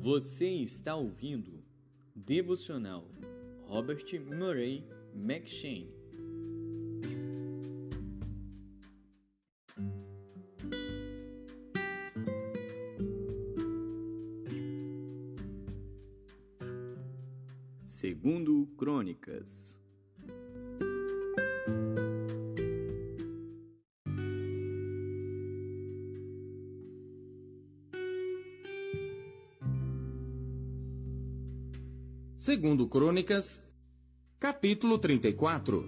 Você está ouvindo Devocional Robert Murray McCheyne. Segundo Crônicas. Segundo Crônicas, capítulo 34.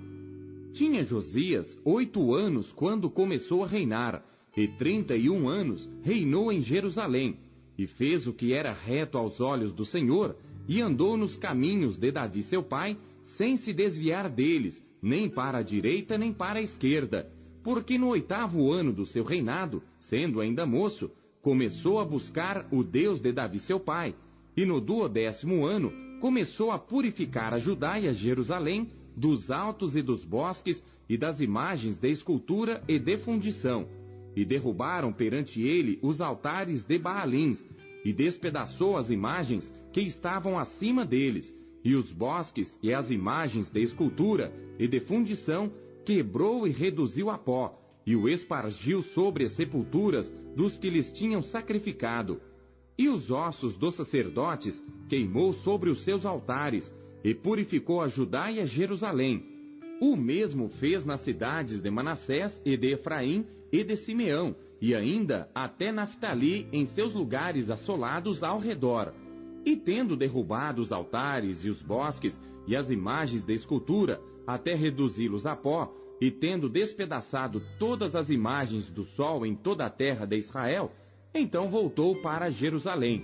Tinha Josias 8 anos quando começou a reinar, e 31 anos reinou em Jerusalém, e fez o que era reto aos olhos do Senhor, e andou nos caminhos de Davi seu pai, sem se desviar deles, nem para a direita nem para a esquerda, porque no 8º ano do seu reinado, sendo ainda moço, começou a buscar o Deus de Davi seu pai, e no 12º ano começou a purificar a Judá e a Jerusalém dos altos e dos bosques e das imagens de escultura e de fundição. E derrubaram perante ele os altares de Baalins, e despedaçou as imagens que estavam acima deles, e os bosques e as imagens de escultura e de fundição quebrou e reduziu a pó, e o espargiu sobre as sepulturas dos que lhes tinham sacrificado. E os ossos dos sacerdotes queimou sobre os seus altares, e purificou a Judá e a Jerusalém. O mesmo fez nas cidades de Manassés e de Efraim e de Simeão, e ainda até Naftali em seus lugares assolados ao redor. E tendo derrubado os altares e os bosques e as imagens de escultura, até reduzi-los a pó, e tendo despedaçado todas as imagens do sol em toda a terra de Israel, então voltou para Jerusalém.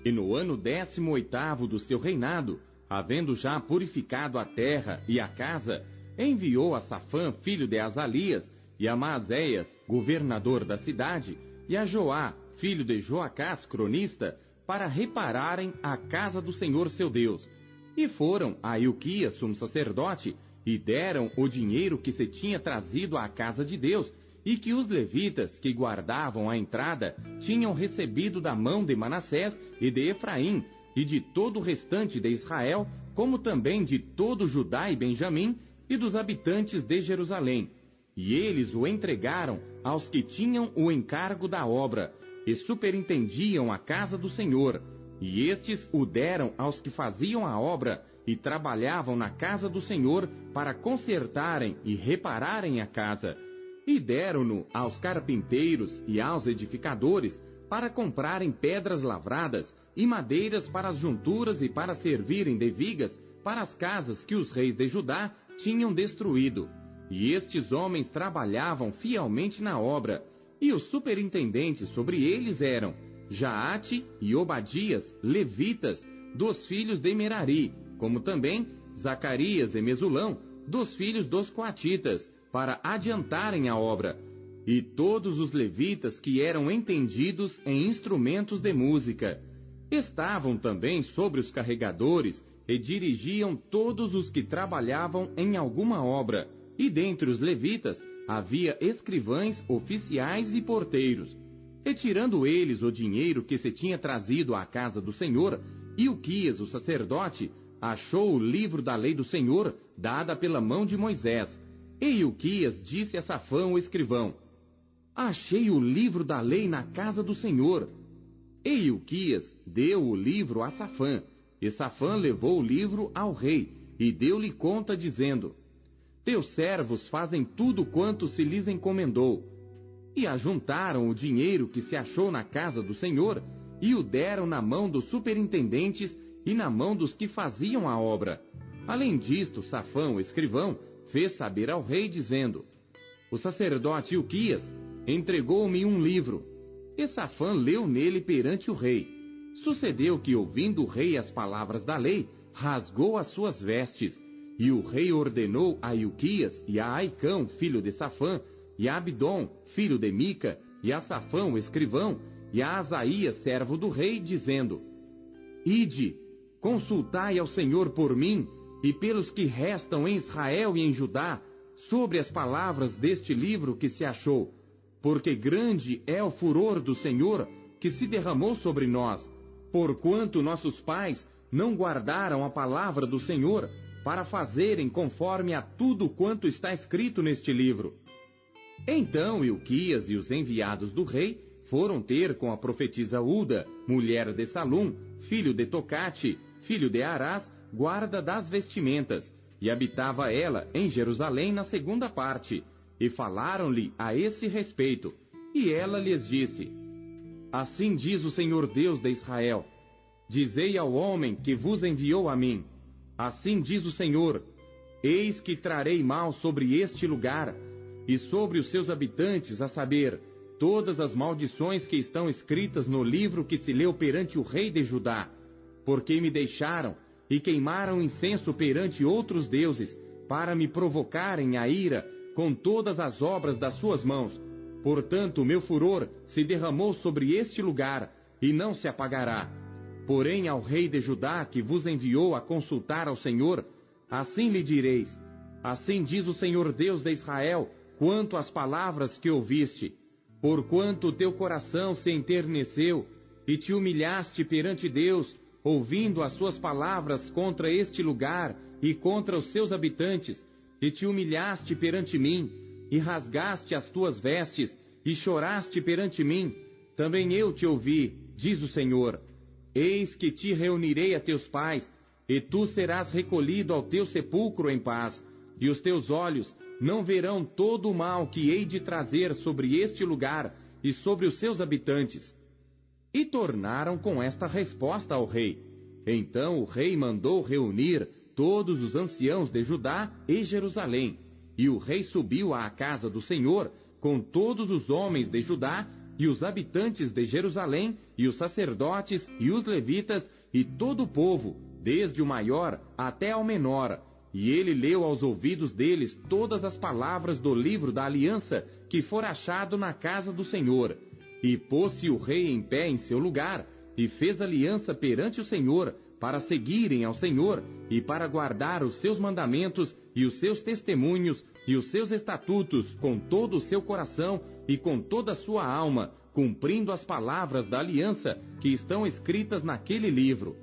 E no ano 18º do seu reinado, havendo já purificado a terra e a casa, enviou a Safã, filho de Azalias, e a Maazéias, governador da cidade, e a Joá, filho de Joacás, cronista, para repararem a casa do Senhor seu Deus. E foram a Ilquias, sumo sacerdote, e deram o dinheiro que se tinha trazido à casa de Deus, e que os levitas que guardavam a entrada tinham recebido da mão de Manassés e de Efraim, e de todo o restante de Israel, como também de todo Judá e Benjamim, e dos habitantes de Jerusalém. E eles o entregaram aos que tinham o encargo da obra, e superintendiam a casa do Senhor, e estes o deram aos que faziam a obra, e trabalhavam na casa do Senhor para consertarem e repararem a casa. E deram-no aos carpinteiros e aos edificadores para comprarem pedras lavradas e madeiras para as junturas e para servirem de vigas para as casas que os reis de Judá tinham destruído. E estes homens trabalhavam fielmente na obra, e os superintendentes sobre eles eram Jaate e Obadias, levitas, dos filhos de Merari, como também Zacarias e Mesulão, dos filhos dos coatitas, para adiantarem a obra, e todos os levitas que eram entendidos em instrumentos de música. Estavam também sobre os carregadores, e dirigiam todos os que trabalhavam em alguma obra, e dentre os levitas havia escrivães, oficiais e porteiros. E tirando eles o dinheiro que se tinha trazido à casa do Senhor, Ilquias, o sacerdote, achou o livro da lei do Senhor, dada pela mão de Moisés. E Ilquias disse a Safã, o escrivão: achei o livro da lei na casa do Senhor. E Ilquias deu o livro a Safã, e Safã levou o livro ao rei, e deu-lhe conta, dizendo: teus servos fazem tudo quanto se lhes encomendou. E ajuntaram o dinheiro que se achou na casa do Senhor, e o deram na mão dos superintendentes e na mão dos que faziam a obra. Além disto, Safã, o escrivão, fez saber ao rei, dizendo: o sacerdote Ilquias entregou-me um livro. E Safã leu nele perante o rei. Sucedeu que, ouvindo o rei as palavras da lei, rasgou as suas vestes. E o rei ordenou a Ilquias e a Aicão, filho de Safã, e a Abdom, filho de Mica, e a Safã, o escrivão, e a Asaías, servo do rei, dizendo: ide, consultai ao Senhor por mim, e pelos que restam em Israel e em Judá, sobre as palavras deste livro que se achou, porque grande é o furor do Senhor que se derramou sobre nós. porquanto nossos pais não guardaram a palavra do Senhor, para fazerem conforme a tudo quanto está escrito neste livro. Então Ilquias e os enviados do rei foram ter com a profetisa Ulda, mulher de Salum, filho de Tocate, filho de Arás, guarda das vestimentas, e habitava ela em Jerusalém na segunda parte, e falaram-lhe a esse respeito, e ela lhes disse: Assim diz o Senhor Deus de Israel: Dizei ao homem que vos enviou a mim: Assim diz o Senhor: Eis que trarei mal sobre este lugar, e sobre os seus habitantes, a saber, todas as maldições que estão escritas no livro que se leu perante o rei de Judá, porque me deixaram e queimaram incenso perante outros deuses, para me provocarem a ira com todas as obras das suas mãos. Portanto, meu furor se derramou sobre este lugar, e não se apagará. Porém, ao rei de Judá, que vos enviou a consultar ao Senhor, assim lhe direis: Assim diz o Senhor Deus de Israel, quanto às palavras que ouviste. Porquanto o teu coração se enterneceu, e te humilhaste perante Deus, ouvindo as suas palavras contra este lugar e contra os seus habitantes, e te humilhaste perante mim, e rasgaste as tuas vestes, e choraste perante mim, também eu te ouvi, diz o Senhor. Eis que te reunirei a teus pais, e tu serás recolhido ao teu sepulcro em paz, e os teus olhos não verão todo o mal que hei de trazer sobre este lugar e sobre os seus habitantes. E tornaram com esta resposta ao rei. Então o rei mandou reunir todos os anciãos de Judá e Jerusalém, e o rei subiu à casa do Senhor com todos os homens de Judá e os habitantes de Jerusalém, e os sacerdotes, e os levitas, e todo o povo, desde o maior até ao menor. E ele leu aos ouvidos deles todas as palavras do livro da aliança que fora achado na casa do Senhor. E pôs-se o rei em pé em seu lugar, e fez aliança perante o Senhor, para seguirem ao Senhor, e para guardar os seus mandamentos, e os seus testemunhos, e os seus estatutos, com todo o seu coração, e com toda a sua alma, cumprindo as palavras da aliança que estão escritas naquele livro.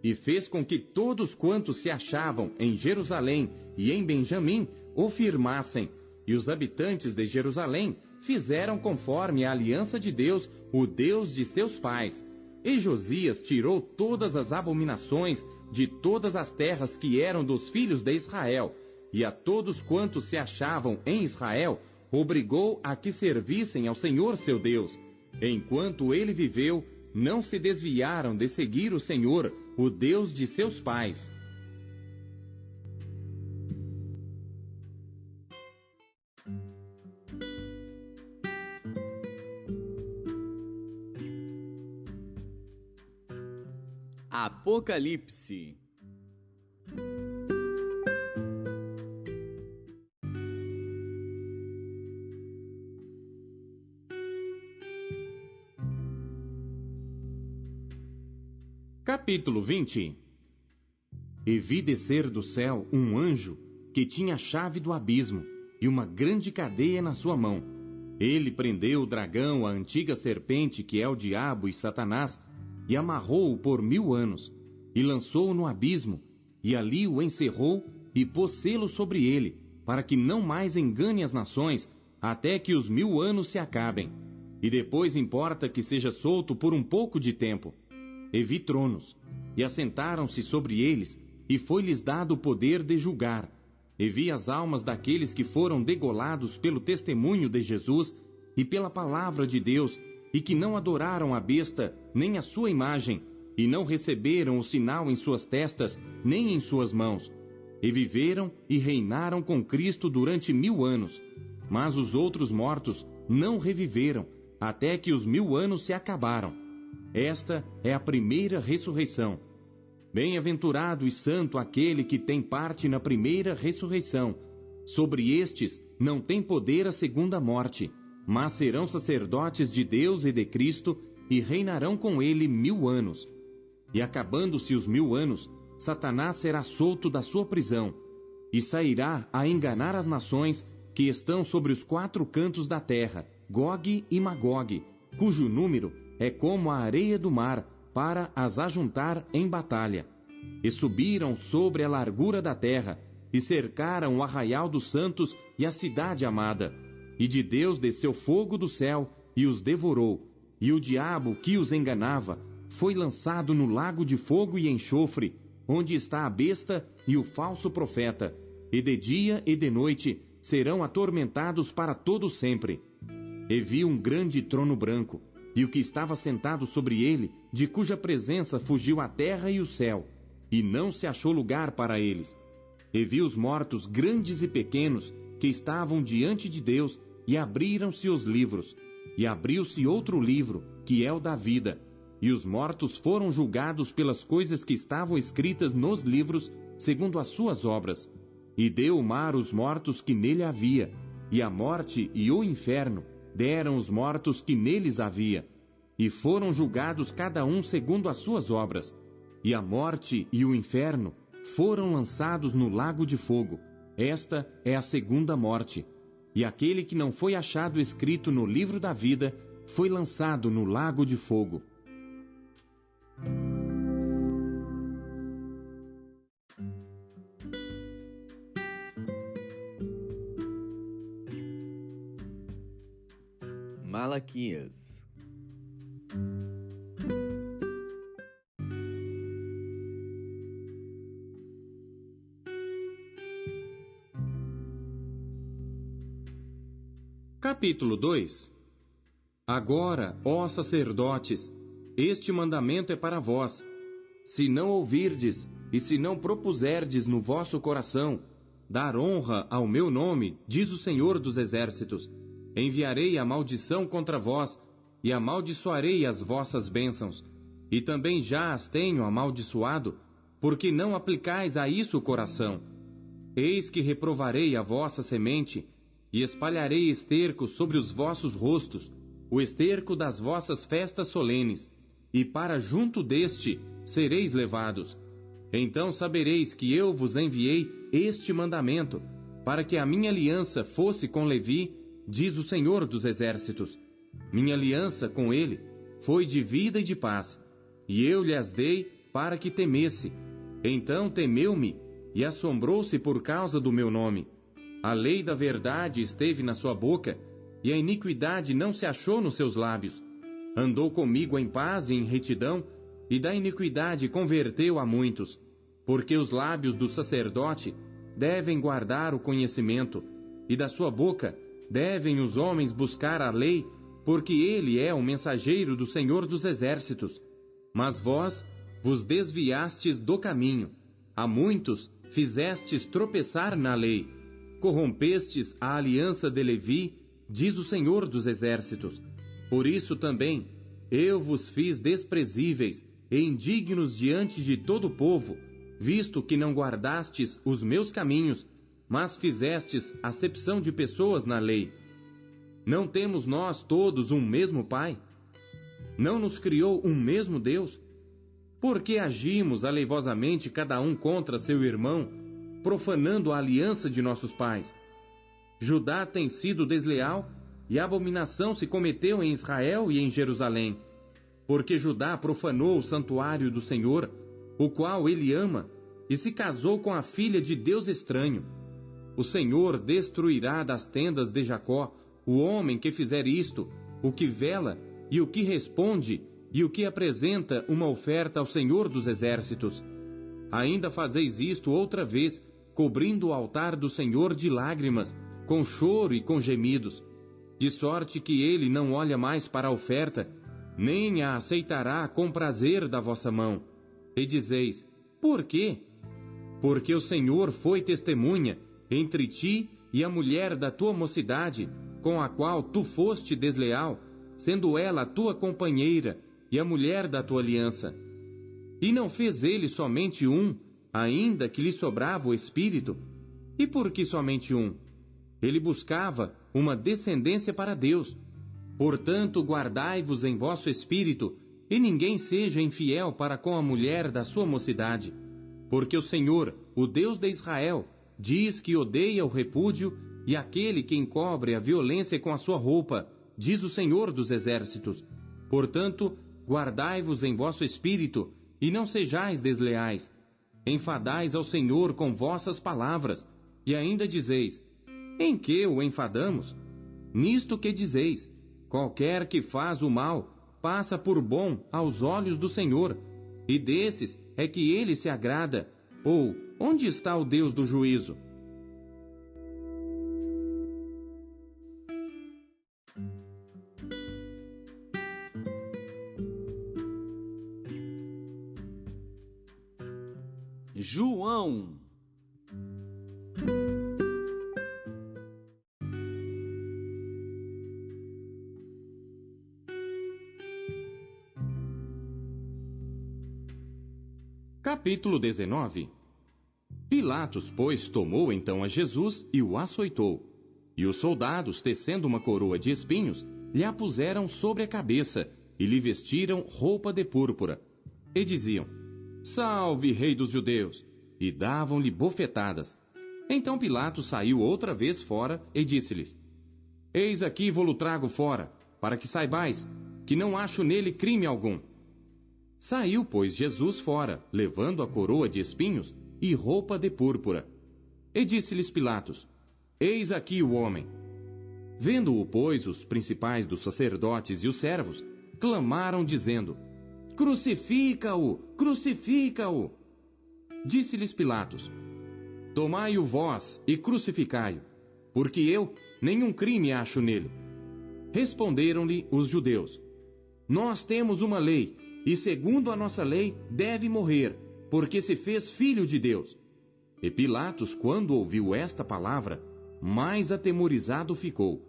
E fez com que todos quantos se achavam em Jerusalém e em Benjamim o firmassem, e os habitantes de Jerusalém fizeram conforme a aliança de Deus, o Deus de seus pais. E Josias tirou todas as abominações de todas as terras que eram dos filhos de Israel, e a todos quantos se achavam em Israel, obrigou a que servissem ao Senhor seu Deus. Enquanto ele viveu, não se desviaram de seguir o Senhor, o Deus de seus pais. Apocalipse. Capítulo 20. E vi descer do céu um anjo que tinha a chave do abismo e uma grande cadeia na sua mão. Ele prendeu o dragão, a antiga serpente, que é o diabo e Satanás, e amarrou-o por 1000 anos, e lançou-o no abismo, e ali o encerrou, e pôs selo sobre ele, para que não mais engane as nações, até que os 1000 anos se acabem. E depois importa que seja solto por um pouco de tempo. E vi tronos, e assentaram-se sobre eles, e foi-lhes dado o poder de julgar. E vi as almas daqueles que foram degolados pelo testemunho de Jesus e pela palavra de Deus, e que não adoraram a besta, nem a sua imagem, e não receberam o sinal em suas testas, nem em suas mãos. E viveram e reinaram com Cristo durante 1000 anos. Mas os outros mortos não reviveram, até que os 1000 anos se acabaram. Esta é a primeira ressurreição. Bem-aventurado e santo aquele que tem parte na primeira ressurreição. Sobre estes não tem poder a segunda morte, mas serão sacerdotes de Deus e de Cristo, e reinarão com ele 1000 anos. E acabando-se os 1000 anos, Satanás será solto da sua prisão, e sairá a enganar as nações que estão sobre os 4 cantos da terra, Gog e Magog, cujo número é como a areia do mar, para as ajuntar em batalha. E subiram sobre a largura da terra, e cercaram o arraial dos santos e a cidade amada. E de Deus desceu fogo do céu, e os devorou. E o diabo que os enganava foi lançado no lago de fogo e enxofre, onde está a besta e o falso profeta. E de dia e de noite serão atormentados para todo sempre. E vi um grande trono branco, e o que estava sentado sobre ele, de cuja presença fugiu a terra e o céu, e não se achou lugar para eles. E vi os mortos, grandes e pequenos, que estavam diante de Deus, e abriram-se os livros. E abriu-se outro livro, que é o da vida. E os mortos foram julgados pelas coisas que estavam escritas nos livros, segundo as suas obras. E deu o mar os mortos que nele havia, e a morte e o inferno deram os mortos que neles havia. E foram julgados cada um segundo as suas obras. E a morte e o inferno foram lançados no lago de fogo. Esta é a segunda morte. E aquele que não foi achado escrito no livro da vida foi lançado no lago de fogo. Malaquias. Capítulo 2. Agora, ó sacerdotes, este mandamento é para vós. Se não ouvirdes, e se não propuserdes no vosso coração, dar honra ao meu nome, diz o Senhor dos Exércitos, enviarei a maldição contra vós, e amaldiçoarei as vossas bênçãos. E também já as tenho amaldiçoado, porque não aplicais a isso o coração. Eis que reprovarei a vossa semente, e espalharei esterco sobre os vossos rostos, o esterco das vossas festas solenes, e para junto deste sereis levados. Então sabereis que eu vos enviei este mandamento, para que a minha aliança fosse com Levi, diz o Senhor dos Exércitos. Minha aliança com ele foi de vida e de paz, e eu lhe as dei para que temesse. Então temeu-me, e assombrou-se por causa do meu nome. A lei da verdade esteve na sua boca, e a iniquidade não se achou nos seus lábios. Andou comigo em paz e em retidão, e da iniquidade converteu a muitos. Porque os lábios do sacerdote devem guardar o conhecimento, e da sua boca devem os homens buscar a lei, porque ele é o mensageiro do Senhor dos Exércitos. Mas vós vos desviastes do caminho, a muitos fizestes tropeçar na lei. Corrompestes a aliança de Levi, diz o Senhor dos Exércitos. Por isso também eu vos fiz desprezíveis e indignos diante de todo o povo, visto que não guardastes os meus caminhos, mas fizestes acepção de pessoas na lei. Não temos nós todos um mesmo Pai? Não nos criou um mesmo Deus? Por que agimos aleivosamente cada um contra seu irmão, profanando a aliança de nossos pais? Judá tem sido desleal, e abominação se cometeu em Israel e em Jerusalém. Porque Judá profanou o santuário do Senhor, o qual ele ama, e se casou com a filha de Deus estranho. O Senhor destruirá das tendas de Jacó o homem que fizer isto, o que vela e o que responde, e o que apresenta uma oferta ao Senhor dos Exércitos. Ainda fazeis isto outra vez, cobrindo o altar do Senhor de lágrimas, com choro e com gemidos, de sorte que ele não olha mais para a oferta, nem a aceitará com prazer da vossa mão. E dizeis, por quê? Porque o Senhor foi testemunha entre ti e a mulher da tua mocidade, com a qual tu foste desleal, sendo ela a tua companheira e a mulher da tua aliança. E não fez ele somente um, ainda que lhe sobrava o espírito? E por que somente um? Ele buscava uma descendência para Deus. Portanto, guardai-vos em vosso espírito, e ninguém seja infiel para com a mulher da sua mocidade. Porque o Senhor, o Deus de Israel, diz que odeia o repúdio, e aquele que encobre a violência com a sua roupa, diz o Senhor dos Exércitos. Portanto, guardai-vos em vosso espírito, e não sejais desleais. Enfadais ao Senhor com vossas palavras, e ainda dizeis: em que o enfadamos? Nisto que dizeis: qualquer que faz o mal, passa por bom aos olhos do Senhor, e desses é que ele se agrada. Ou, onde está o Deus do juízo? João. Capítulo 19. Pilatos, pois, tomou então a Jesus e o açoitou. E os soldados, tecendo uma coroa de espinhos, lhe a puseram sobre a cabeça e lhe vestiram roupa de púrpura. E diziam: Salve, Rei dos Judeus! E davam-lhe bofetadas. Então Pilatos saiu outra vez fora e disse-lhes: Eis aqui vou-lo trago fora, para que saibais que não acho nele crime algum. Saiu, pois, Jesus fora, levando a coroa de espinhos e roupa de púrpura. E disse-lhes Pilatos: Eis aqui o homem. Vendo-o, pois, os principais dos sacerdotes e os servos clamaram, dizendo: Crucifica-o! Crucifica-o! Disse-lhes Pilatos: Tomai-o vós e crucificai-o, porque eu nenhum crime acho nele. Responderam-lhe os judeus: Nós temos uma lei, e segundo a nossa lei deve morrer, porque se fez filho de Deus. E Pilatos, quando ouviu esta palavra, mais atemorizado ficou,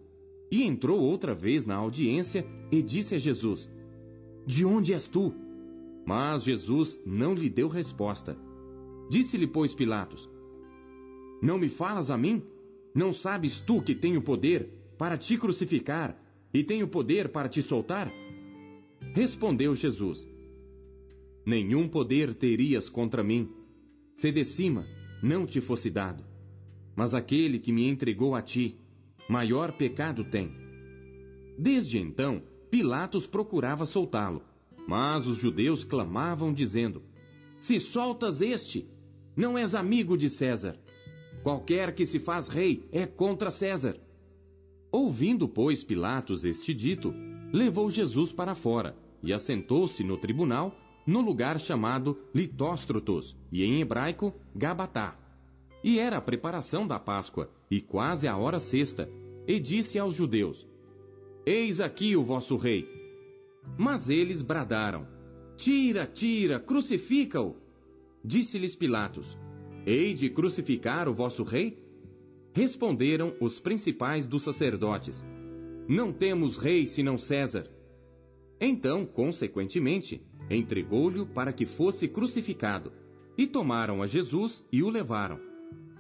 e entrou outra vez na audiência e disse a Jesus: De onde és tu? Mas Jesus não lhe deu resposta. Disse-lhe, pois, Pilatos: Não me falas a mim? Não sabes tu que tenho poder para te crucificar e tenho poder para te soltar? Respondeu Jesus: Nenhum poder terias contra mim, se de cima não te fosse dado. Mas aquele que me entregou a ti, maior pecado tem. Desde então, Pilatos procurava soltá-lo, mas os judeus clamavam, dizendo: Se soltas este, não és amigo de César. Qualquer que se faz rei é contra César. Ouvindo, pois, Pilatos este dito, levou Jesus para fora e assentou-se no tribunal, no lugar chamado Litóstrotos, e em hebraico, Gabatá. E era a preparação da Páscoa, e quase a hora sexta, e disse aos judeus: Eis aqui o vosso rei. Mas eles bradaram: Tira, tira, crucifica-o. Disse-lhes Pilatos: Hei de crucificar o vosso rei? Responderam os principais dos sacerdotes: Não temos rei senão César. Então, consequentemente, entregou-lhe para que fosse crucificado, e tomaram a Jesus e o levaram.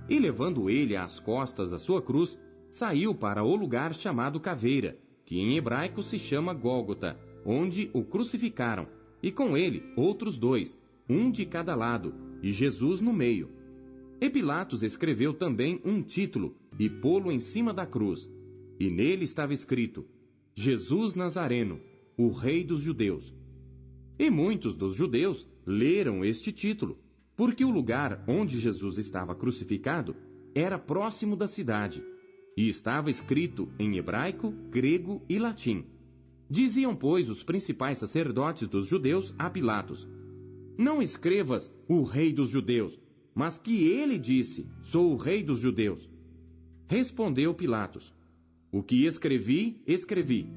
E levando ele às costas a sua cruz, saiu para o lugar chamado Caveira, que em hebraico se chama Gólgota, onde o crucificaram, e com ele outros dois, um de cada lado, e Jesus no meio. E Pilatos escreveu também um título, e pô-lo em cima da cruz, e nele estava escrito: Jesus Nazareno, o Rei dos Judeus. E muitos dos judeus leram este título, porque o lugar onde Jesus estava crucificado era próximo da cidade, e estava escrito em hebraico, grego e latim. Diziam, pois, os principais sacerdotes dos judeus a Pilatos: Não escrevas o Rei dos Judeus, mas que ele disse: Sou o Rei dos Judeus. Respondeu Pilatos: O que escrevi, escrevi.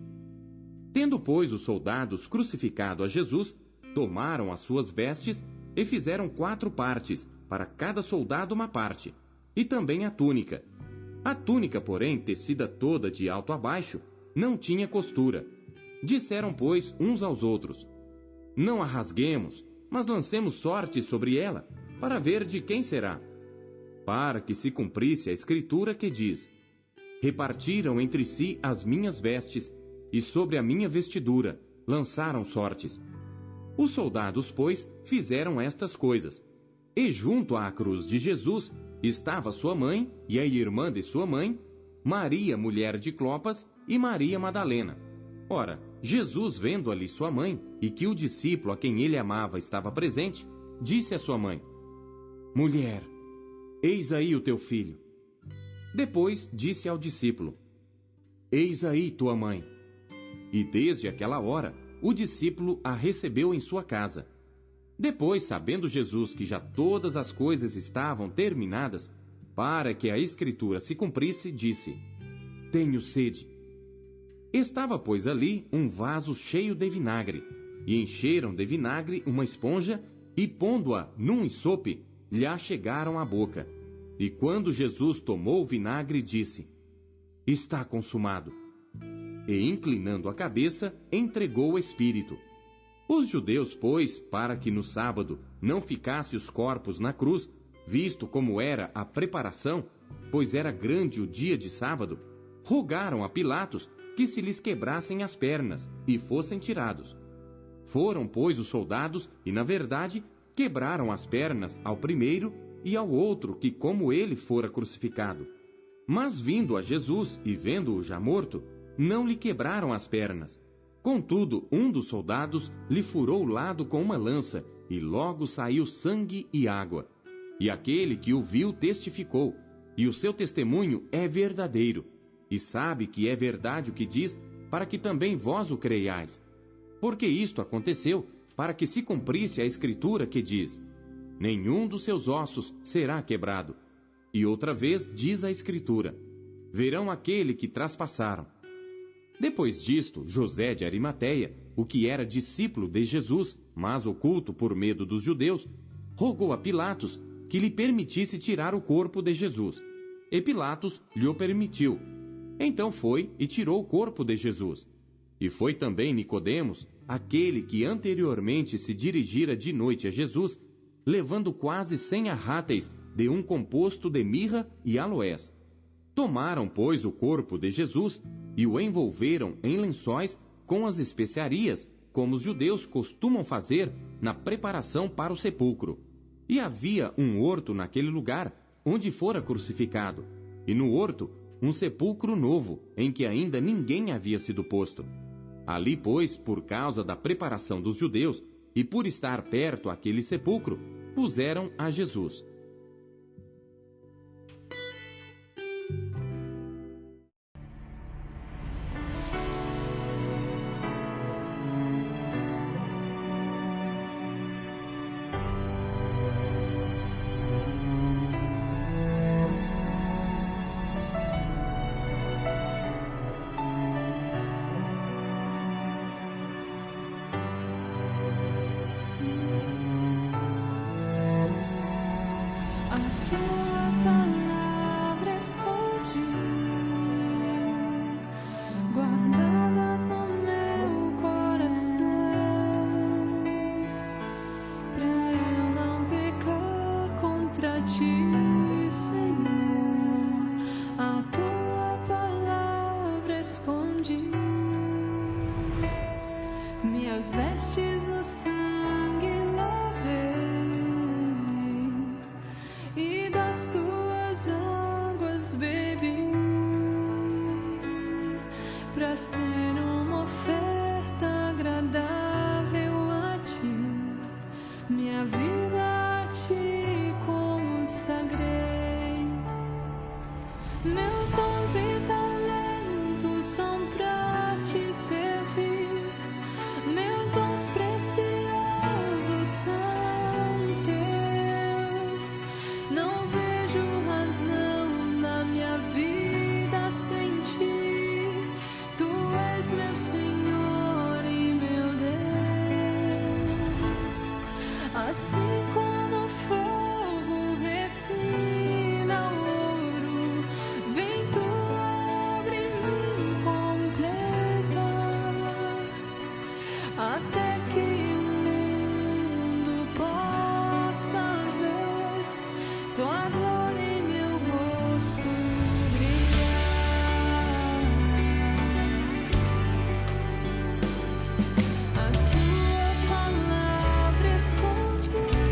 Tendo, pois, os soldados crucificado a Jesus, tomaram as suas vestes e fizeram 4 partes, para cada soldado uma parte, e também a túnica. A túnica, porém, tecida toda de alto a baixo, não tinha costura. Disseram, pois, uns aos outros: Não a rasguemos, mas lancemos sorte sobre ela, para ver de quem será. Para que se cumprisse a escritura que diz: Repartiram entre si as minhas vestes, e sobre a minha vestidura lançaram sortes. Os soldados, pois, fizeram estas coisas. E junto à cruz de Jesus estava sua mãe e a irmã de sua mãe, Maria, mulher de Clopas, e Maria Madalena. Ora, Jesus, vendo ali sua mãe, e que o discípulo a quem ele amava estava presente, disse à sua mãe: Mulher, eis aí o teu filho. Depois disse ao discípulo: Eis aí tua mãe. E desde aquela hora, o discípulo a recebeu em sua casa. Depois, sabendo Jesus que já todas as coisas estavam terminadas, para que a Escritura se cumprisse, disse: Tenho sede. Estava, pois, ali um vaso cheio de vinagre, e encheram de vinagre uma esponja, e pondo-a num ensope, lhe a chegaram à boca. E quando Jesus tomou o vinagre, disse: Está consumado. E, inclinando a cabeça, entregou o espírito. Os judeus, pois, para que no sábado não ficasse os corpos na cruz, visto como era a preparação, pois era grande o dia de sábado, rogaram a Pilatos que se lhes quebrassem as pernas e fossem tirados. Foram, pois, os soldados e, na verdade, quebraram as pernas ao primeiro e ao outro que, como ele, fora crucificado. Mas, vindo a Jesus e vendo-o já morto, não lhe quebraram as pernas. Contudo, um dos soldados lhe furou o lado com uma lança, e logo saiu sangue e água. E aquele que o viu testificou, e o seu testemunho é verdadeiro, e sabe que é verdade o que diz, para que também vós o creiais. Porque isto aconteceu para que se cumprisse a Escritura que diz: Nenhum dos seus ossos será quebrado. E outra vez diz a Escritura: Verão aquele que traspassaram. Depois disto, José de Arimateia, o que era discípulo de Jesus, mas oculto por medo dos judeus, rogou a Pilatos que lhe permitisse tirar o corpo de Jesus. E Pilatos lhe o permitiu. Então foi e tirou o corpo de Jesus. E foi também Nicodemos, aquele que anteriormente se dirigira de noite a Jesus, levando quase 100 arráteis de um composto de mirra e aloés. Tomaram, pois, o corpo de Jesus e o envolveram em lençóis com as especiarias, como os judeus costumam fazer na preparação para o sepulcro. E havia um horto naquele lugar onde fora crucificado, e no horto um sepulcro novo, em que ainda ninguém havia sido posto. Ali, pois, por causa da preparação dos judeus, e por estar perto aquele sepulcro, puseram a Jesus. Minhas vestes no sangue lavei, e das tuas águas bebi, para ser uma oferta agradável a ti, minha vida a ti consagrei. Meus dons e talentos são pra te servir. Meus dons preciosos são teus. Não vejo razão na minha vida sem ti. Tu és meu Senhor e meu Deus. Assim como o fogo refina o ouro, vem tua obra em mim completa, até que o mundo possa ver tua glória em meu rosto brilhar. A tua palavra esconde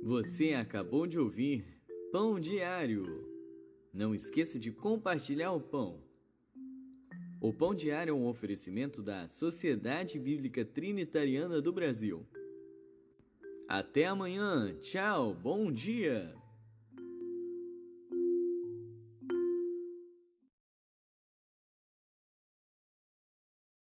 Você acabou de ouvir Pão Diário. Não esqueça de compartilhar o pão. O Pão Diário é um oferecimento da Sociedade Bíblica Trinitariana do Brasil. Até amanhã. Tchau. Bom dia.